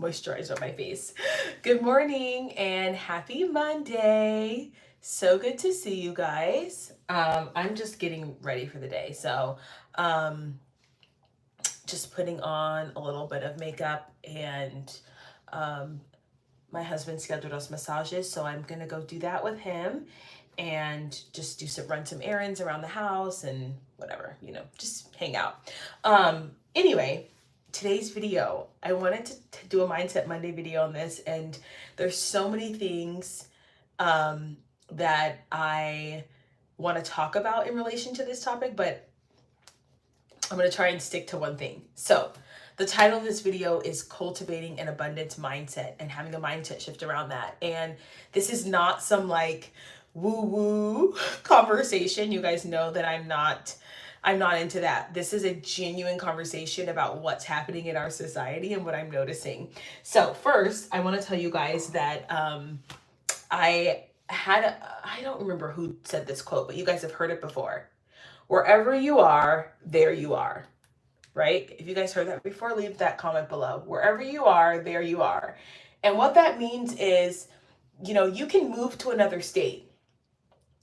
moisturizer on my face. Good morning and happy Monday. So good to see you guys. I'm just getting ready for the day. So just putting on a little bit of makeup and um, my husband scheduled us massages. So I'm going to go do that with him and just run some errands around the house and whatever, just hang out. Anyway, today's video, I wanted to do a Mindset Monday video on this, and there's so many things that I want to talk about in relation to this topic, but I'm going to try and stick to one thing. So the title of this video is Cultivating an Abundance Mindset and having a mindset shift around that. And this is not some like woo-woo conversation. You guys know that I'm not into that. This is a genuine conversation about what's happening in our society and what I'm noticing. So first, I want to tell you guys that I don't remember who said this quote, but you guys have heard it before. Wherever you are, there you are. Right? If you guys heard that before, leave that comment below. Wherever you are, there you are. And what that means is, you can move to another state.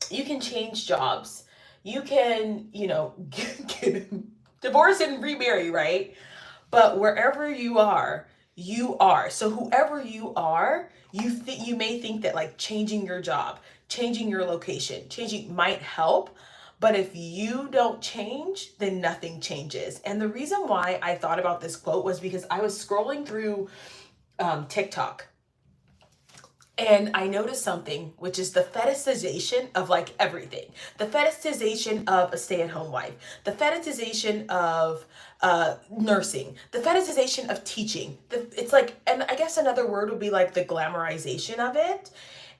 You can change jobs. You can, get divorced and remarry, right? But wherever you are, you are. So whoever you are, you may think that like changing your job, changing your location, changing might help. But if you don't change, then nothing changes. And the reason why I thought about this quote was because I was scrolling through TikTok. And I noticed something, which is the fetishization of like everything. The fetishization of a stay-at-home wife. The fetishization of nursing. The fetishization of teaching. It's like, and I guess another word would be like the glamorization of it.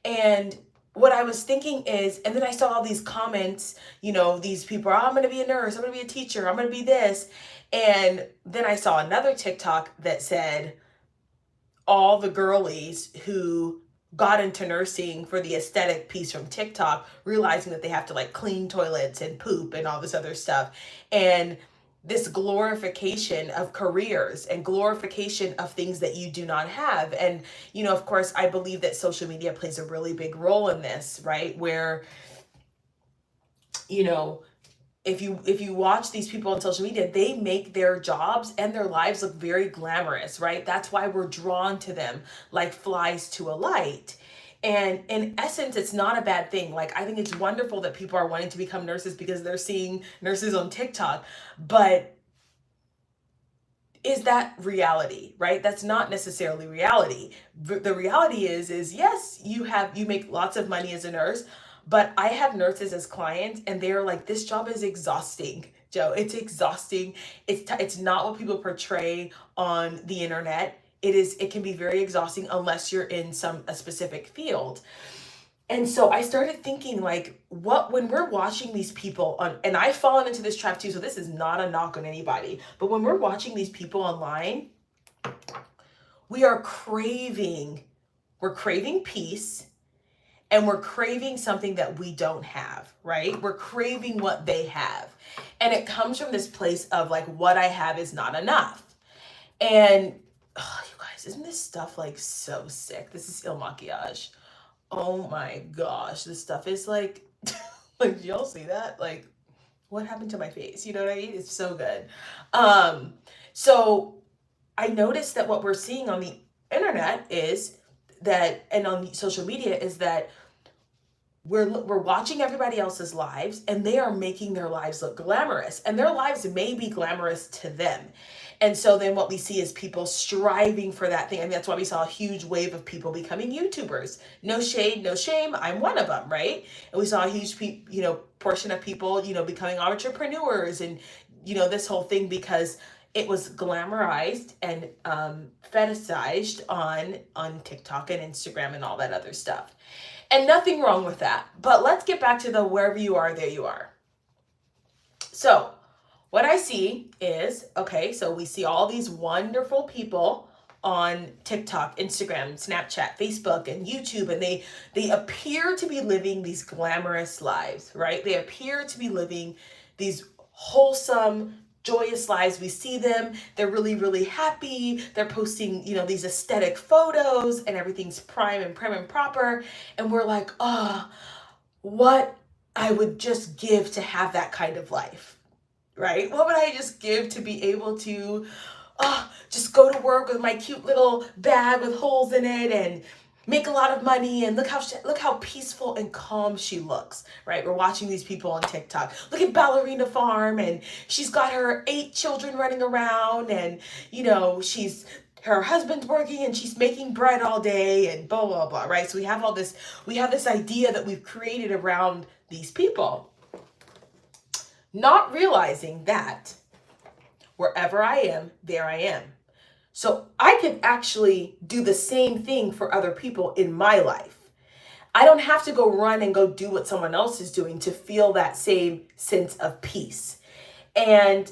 And what I was thinking is, and then I saw all these comments, these people, I'm going to be a nurse, I'm going to be a teacher, I'm going to be this. And then I saw another TikTok that said all the girlies who got into nursing for the aesthetic piece from TikTok, realizing that they have to like clean toilets and poop and all this other stuff. And this glorification of careers and glorification of things that you do not have. And, of course, I believe that social media plays a really big role in this, right? Where, if you watch these people on social media, they make their jobs and their lives look very glamorous, right? That's why we're drawn to them like flies to a light. And in essence, it's not a bad thing. Like, I think it's wonderful that people are wanting to become nurses because they're seeing nurses on TikTok. But is that reality, right? That's not necessarily reality. The reality is yes, you make lots of money as a nurse, but I have nurses as clients and they're like, this job is exhausting, Joe. It's exhausting. It's not what people portray on the internet. It can be very exhausting unless you're in a specific field. And so I started thinking like, when we're watching these people and I've fallen into this trap too, so this is not a knock on anybody, but when we're watching these people online, we're craving peace, and we're craving something that we don't have, right? We're craving what they have. And it comes from this place of like, what I have is not enough. And you guys, isn't this stuff like so sick? This is Il Maquillage. Oh my gosh, this stuff is like, like, y'all see that? Like, what happened to my face? You know what I mean? It's so good. So I noticed that what we're seeing on the internet is that, and on social media, is that we're watching everybody else's lives and they are making their lives look glamorous, and their lives may be glamorous to them. And so then what we see is people striving for that thing. And that's why we saw a huge wave of people becoming YouTubers. No shade, no shame. I'm one of them, right? And we saw a huge, portion of people, becoming entrepreneurs and, this whole thing because it was glamorized and fetishized on TikTok and Instagram and all that other stuff. And nothing wrong with that. But let's get back to the wherever you are, there you are. So what I see is, okay, so we see all these wonderful people on TikTok, Instagram, Snapchat, Facebook, and YouTube, and they appear to be living these glamorous lives, right? They appear to be living these wholesome, joyous lives. We see them, they're really, really happy. They're posting, these aesthetic photos and everything's prime and prim and proper. And we're like, oh, what I would just give to have that kind of life, right? What would I just give to be able to just go to work with my cute little bag with holes in it and make a lot of money, and look how peaceful and calm she looks, right? We're watching these people on TikTok. Look at Ballerina Farm, and she's got her 8 children running around, and she's her husband's working and she's making bread all day and blah blah blah, right? So we have this idea that we've created around these people, not realizing that wherever I am, there I am. So I could actually do the same thing for other people in my life. I don't have to go run and go do what someone else is doing to feel that same sense of peace. And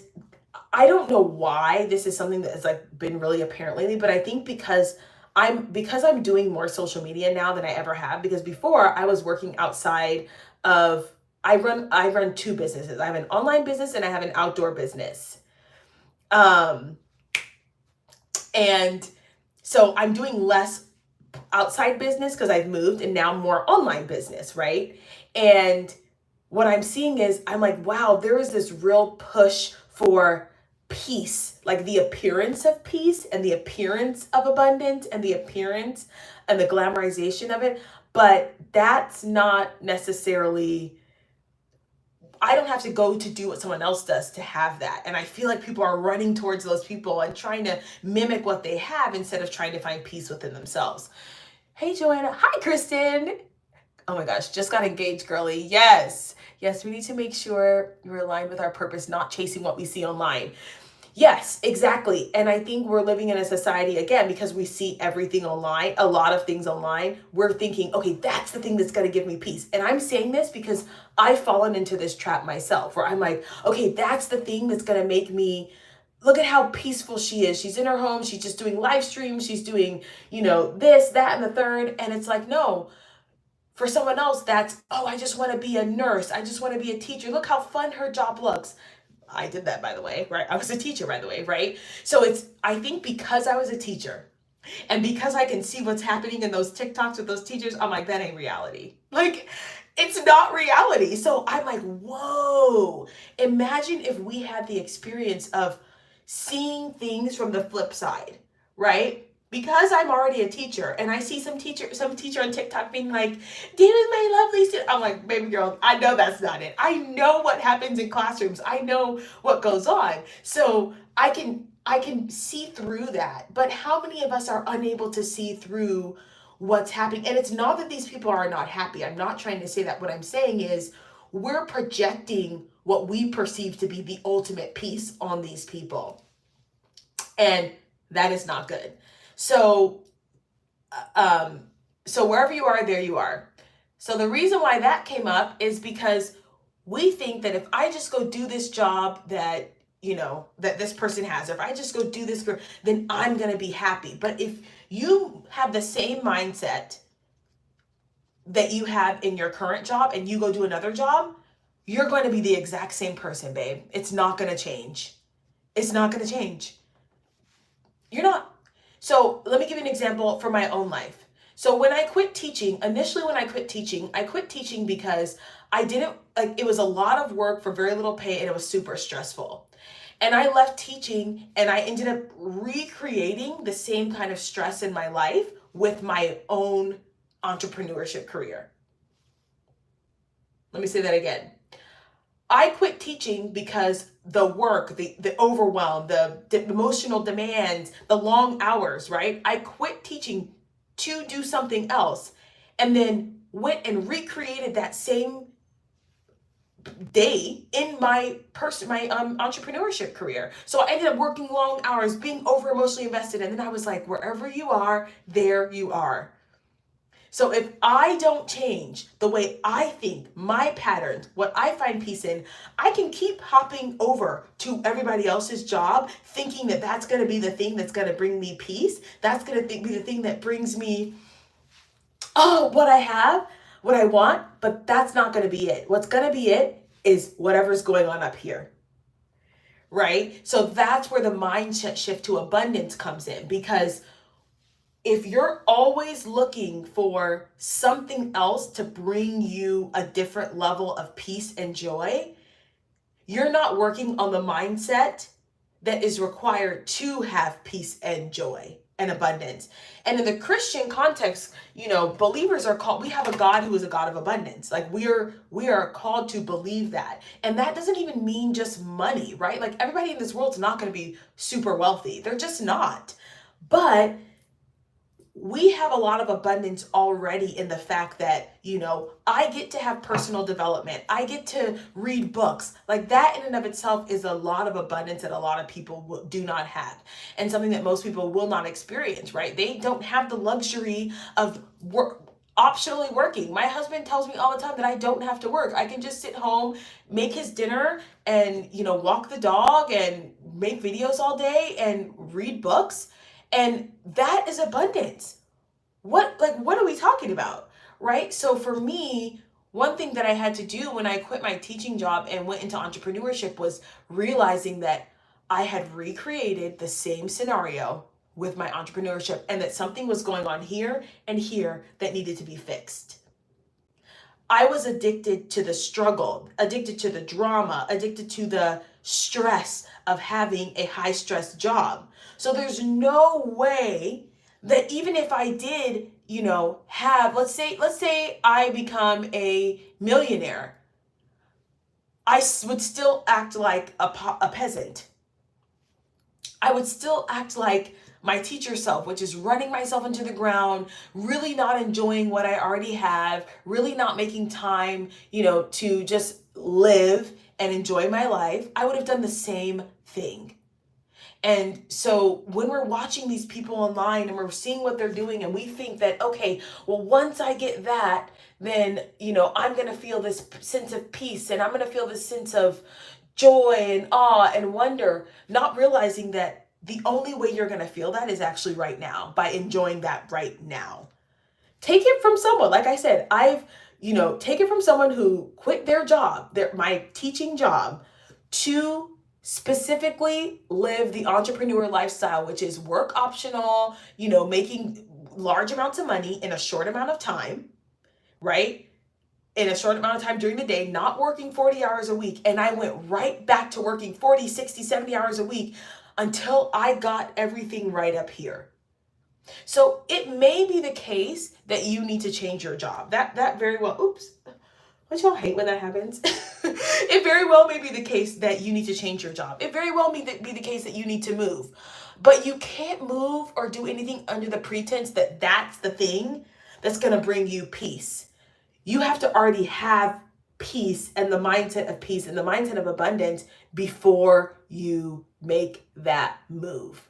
I don't know why this is something that has been really apparent lately, but I think because I'm doing more social media now than I ever have, because before I was working outside of I run 2 businesses. I have an online business and I have an outdoor business. And so I'm doing less outside business because I've moved, and now more online business, right? And what I'm seeing is I'm like, wow, there is this real push for peace, like the appearance of peace and the appearance of abundance and the appearance and the glamorization of it. But that's not necessarily, I don't have to go to do what someone else does to have that. And I feel like people are running towards those people and trying to mimic what they have instead of trying to find peace within themselves. Hey, Joanna. Hi, Kristen. Oh my gosh, just got engaged, girly. Yes. Yes, we need to make sure we're aligned with our purpose, not chasing what we see online. Yes, exactly. And I think we're living in a society, again, because we see everything online, a lot of things online. We're thinking, okay, that's the thing that's going to give me peace. And I'm saying this because I've fallen into this trap myself, where I'm like, okay, that's the thing that's going to make me, look at how peaceful she is. She's in her home. She's just doing live streams. She's doing, this, that, and the third. And it's like, no, for someone else, that's, oh, I just want to be a nurse. I just want to be a teacher. Look how fun her job looks. I did that, by the way, right? I was a teacher, by the way, right? So I think because I was a teacher and because I can see what's happening in those TikToks with those teachers, I'm like, that ain't reality. Like, it's not reality. So I'm like, whoa, imagine if we had the experience of seeing things from the flip side, right? Because I'm already a teacher and I see some teacher on TikTok being like, Dana's my lovely student. I'm like, baby girl, I know that's not it. I know what happens in classrooms. I know what goes on. So I can see through that. But how many of us are unable to see through what's happening? And it's not that these people are not happy. I'm not trying to say that. What I'm saying is we're projecting what we perceive to be the ultimate peace on these people. And that is not good. So, so wherever you are, there you are. So the reason why that came up is because we think that if I just go do this job that, that this person has, or if I just go do this, then I'm going to be happy. But if you have the same mindset that you have in your current job and you go do another job, you're going to be the exact same person, babe. It's not going to change. It's not going to change. You're not. So let me give you an example from my own life. So when I quit teaching, initially when I quit teaching because I didn't, it was a lot of work for very little pay and it was super stressful. And I left teaching and I ended up recreating the same kind of stress in my life with my own entrepreneurship career. Let me say that again. I quit teaching because the work, the overwhelm, the emotional demands, the long hours, right? I quit teaching to do something else and then went and recreated that same day in my entrepreneurship career. So I ended up working long hours, being over emotionally invested. And then I was like, wherever you are, there you are. So if I don't change the way I think, my patterns, what I find peace in, I can keep hopping over to everybody else's job thinking that that's going to be the thing that's going to bring me peace. That's going to be the thing that brings me, what I have, what I want, but that's not going to be it. What's going to be it is whatever's going on up here. right? So that's where the mindset shift to abundance comes in, because if you're always looking for something else to bring you a different level of peace and joy, you're not working on the mindset that is required to have peace and joy and abundance. And in the Christian context, believers are called, we have a God who is a God of abundance. Like we are called to believe that. And that doesn't even mean just money, right? Like everybody in this world's not going to be super wealthy. They're just not. But we have a lot of abundance already in the fact that, I get to have personal development. I get to read books. Like that in and of itself is a lot of abundance that a lot of people do not have, and something that most people will not experience, right? They don't have the luxury of optionally working. My husband tells me all the time that I don't have to work. I can just sit home, make his dinner, and, walk the dog and make videos all day and read books. And that is abundance. What are we talking about? Right? So for me, one thing that I had to do when I quit my teaching job and went into entrepreneurship was realizing that I had recreated the same scenario with my entrepreneurship, and that something was going on here and here that needed to be fixed. I was addicted to the struggle, addicted to the drama, addicted to the stress of having a high stress job. So there's no way that even if I did, have, let's say I become a millionaire, I would still act like a peasant. I would still act like my teacher self, which is running myself into the ground, really not enjoying what I already have, really not making time, to just live and enjoy my life. I would have done the same thing. And so when we're watching these people online and we're seeing what they're doing, and we think that, okay, well, once I get that, then, I'm going to feel this sense of peace, and I'm going to feel this sense of joy and awe and wonder, not realizing that the only way you're going to feel that is actually right now, by enjoying that right now. Take it from someone. Like I said, I've, take it from someone who quit their job, my teaching job, to specifically live the entrepreneur lifestyle, which is work optional, making large amounts of money in a short amount of time, right? In a short amount of time during the day, not working 40 hours a week. And I went right back to working 40, 60, 70 hours a week until I got everything right up here. So it may be the case that you need to change your job. That very well, oops, don't y'all hate when that happens? It very well may be the case that you need to change your job. It very well may be the case that you need to move. But you can't move or do anything under the pretense that that's the thing that's going to bring you peace. You have to already have peace and the mindset of peace and the mindset of abundance before you make that move.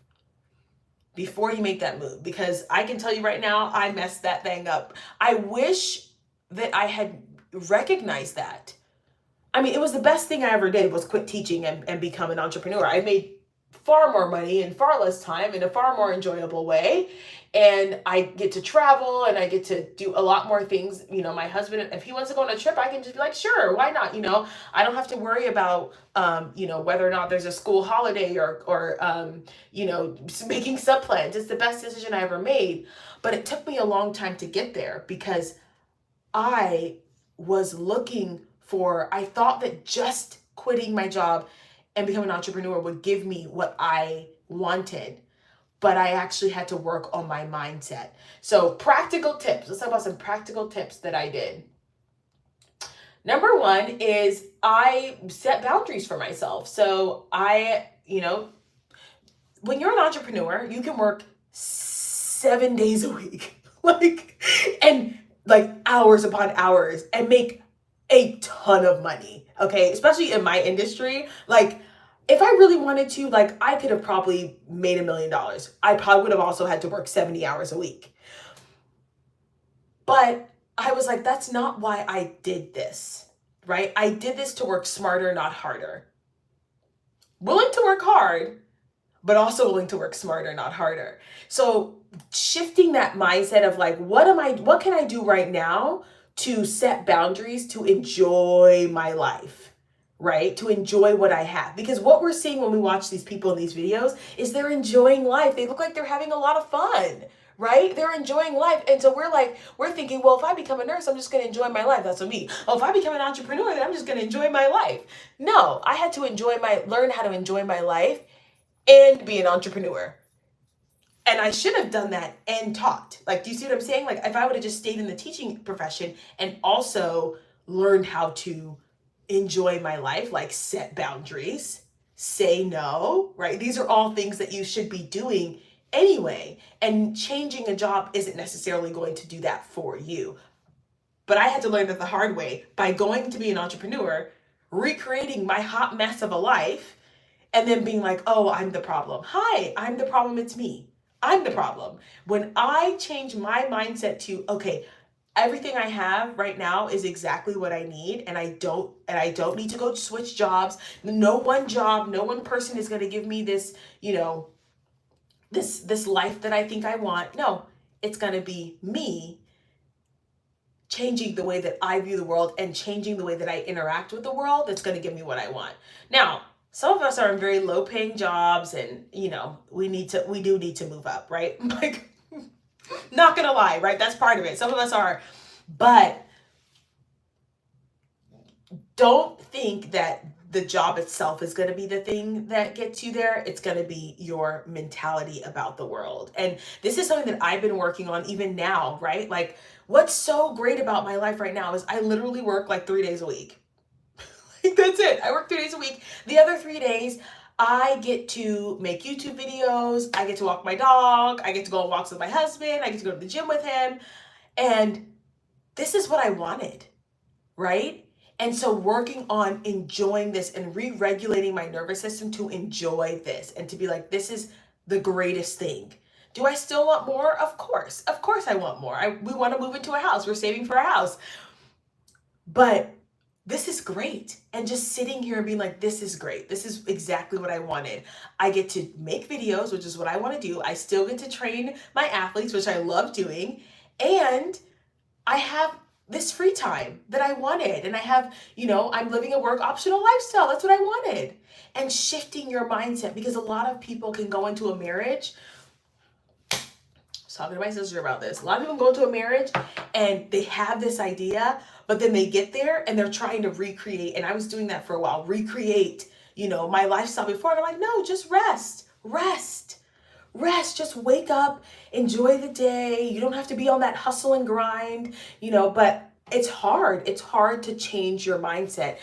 Before you make that move. Because I can tell you right now, I messed that thing up. I wish that I had recognized that. I mean, it was the best thing I ever did was quit teaching and become an entrepreneur. I made far more money in far less time in a far more enjoyable way. And I get to travel and I get to do a lot more things. My husband, if he wants to go on a trip, I can just be like, sure, why not? I don't have to worry about, whether or not there's a school holiday or making sub plans. It's the best decision I ever made. But it took me a long time to get there because I was looking I thought that just quitting my job and becoming an entrepreneur would give me what I wanted. But I actually had to work on my mindset. So practical tips. Let's talk about some practical tips that I did. Number one is I set boundaries for myself. So when you're an entrepreneur, you can work 7 days a week, and hours upon hours, and make a ton of money. Okay. Especially in my industry. If I really wanted to, I could have probably made $1 million. I probably would have also had to work 70 hours a week. But I was like, that's not why I did this, right? I did this to work smarter, not harder. Willing to work hard, but also willing to work smarter, not harder. So shifting that mindset of what can I do right now to set boundaries to enjoy my life, right? To enjoy what I have. Because what we're seeing when we watch these people in these videos is they're enjoying life. They look like they're having a lot of fun, right? They're enjoying life. And so we're thinking, well, if I become a nurse, I'm just going to enjoy my life. That's what me. Oh, if I become an entrepreneur, then I'm just going to enjoy my life. No, I had to learn how to enjoy my life and be an entrepreneur. And I should have done that and taught. Like, do you see what I'm saying? Like, if I would have just stayed in the teaching profession and also learned how to enjoy my life, like set boundaries, say no, right? These are all things that you should be doing anyway. And changing a job isn't necessarily going to do that for you. But I had to learn that the hard way by going to be an entrepreneur, recreating my hot mess of a life, and then being like, oh, I'm the problem. Hi, I'm the problem. It's me. I'm the problem. When I change my mindset to, okay, everything I have right now is exactly what I need, and I don't need to go switch jobs. No one job, no one person is going to give me this, this life that I think I want. No, it's going to be me changing the way that I view the world and changing the way that I interact with the world that's going to give me what I want. Now, some of us are in very low paying jobs and, we do need to move up, right? Like, not going to lie, right? That's part of it. Some of us are, but don't think that the job itself is going to be the thing that gets you there. It's going to be your mentality about the world. And this is something that I've been working on even now, right? Like, what's so great about my life right now is I literally work like 3 days a week. That's it. I work 3 days a week. The other 3 days, I get to make YouTube videos. I get to walk my dog. I get to go on walks with my husband. I get to go to the gym with him. And this is what I wanted, right? And so working on enjoying this and re-regulating my nervous system to enjoy this and to be like, this is the greatest thing. Do I still want more? Of course. Of course I want more. We want to move into a house. We're saving for a house. But this is great. And just sitting here and being like, this is great. This is exactly what I wanted. I get to make videos, which is what I want to do. I still get to train my athletes, which I love doing. And I have this free time that I wanted. And I have, I'm living a work optional lifestyle. That's what I wanted. And shifting your mindset, because a lot of people can go into a marriage. I was talking to my sister about this. A lot of people go into a marriage and they have this idea, but then they get there and they're trying to recreate. And I was doing that for a while, recreate, my lifestyle before. And I'm like, no, just rest, just wake up, enjoy the day. You don't have to be on that hustle and grind, but it's hard. It's hard to change your mindset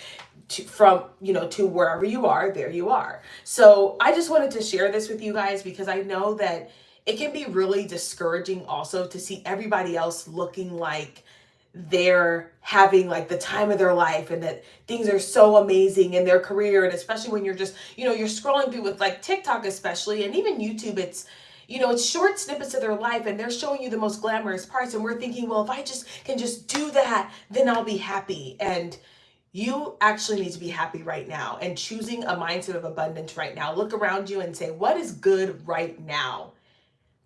to wherever you are, there you are. So I just wanted to share this with you guys because I know that it can be really discouraging also to see everybody else looking like they're having like the time of their life and that things are so amazing in their career. And especially when you're just, you're scrolling through with like TikTok, especially, and even YouTube, it's short snippets of their life and they're showing you the most glamorous parts. And we're thinking, well, if I can just do that, then I'll be happy. And you actually need to be happy right now and choosing a mindset of abundance right now. Look around you and say, what is good right now?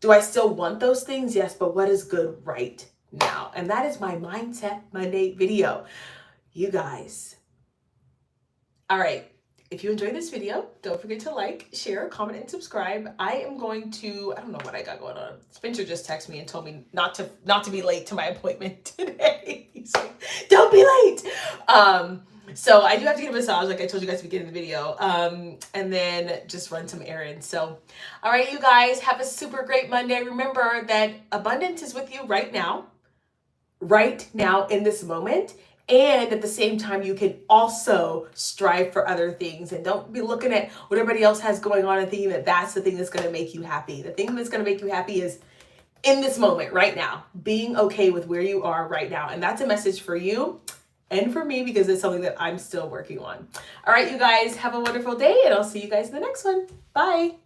Do I still want those things? Yes, but what is good right now? And that is my Mindset Monday video. You guys. All right. If you enjoyed this video, don't forget to like, share, comment, and subscribe. I don't know what I got going on. Spencer just texted me and told me not to be late to my appointment today. He's like, don't be late. So I do have to get a massage, like I told you guys at the beginning of the video, and then just run some errands. So, all right, you guys, have a super great Monday. Remember that abundance is with you right now in this moment. And at the same time, you can also strive for other things. And don't be looking at what everybody else has going on and thinking that that's the thing that's going to make you happy. The thing that's going to make you happy is in this moment right now, being okay with where you are right now. And that's a message for you and for me because it's something that I'm still working on. All right, you guys, have a wonderful day and I'll see you guys in the next one. Bye.